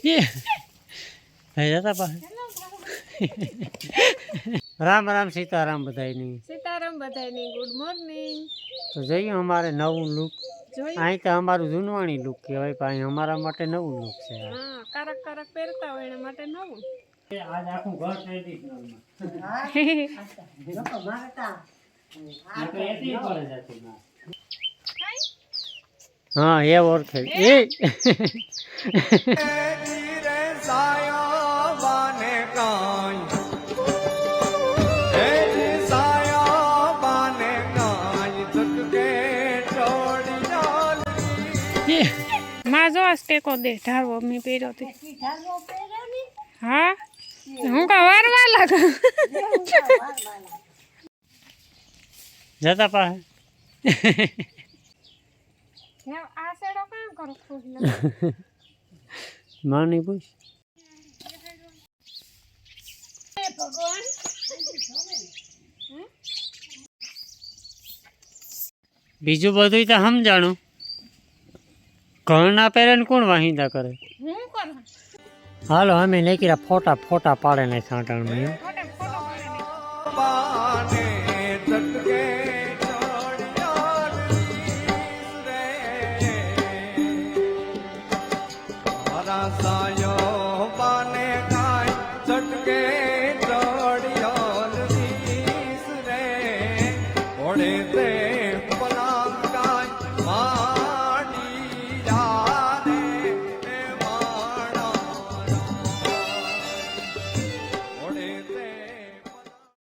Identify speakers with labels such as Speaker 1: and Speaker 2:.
Speaker 1: ये है जाता पा राम राम सीताराम बधाई नहीं
Speaker 2: सीताराम बधाई नहीं गुड मॉर्निंग।
Speaker 1: तो जाइए हमारे नવું लुक અહીં તો અમારું જૂનવાણી લુક કહેવાય પણ અહીં અમારા માટે નવું લુક છે
Speaker 2: હા કરક કરક પહેરતા હોય એના માટે નવું
Speaker 1: આજ આખું ઘર ટ્રેડિશનલમાં લોકો મારતા આ તો એટલી પડે જતી ના હા એ ઓળખે એ ધીરે સાયા બાને કાઈ
Speaker 2: માં જો ટેકો દે ઢારવો મી પહેર્યો તે હા હું કા વારવા લાગ
Speaker 1: જતા પા
Speaker 2: આ સેડો કામ કરો ખોલી
Speaker 1: માની પૂછ
Speaker 2: ભગવાન
Speaker 1: બીજું બધું તો સમજાણું ઘર ના પહેરે ને કોણ વાહિંદા કરે
Speaker 2: હું કરું
Speaker 1: હાલો અમે નીકળ્યા ફોટા ફોટા પાડે ને છાંટણ માં
Speaker 3: ઘોડે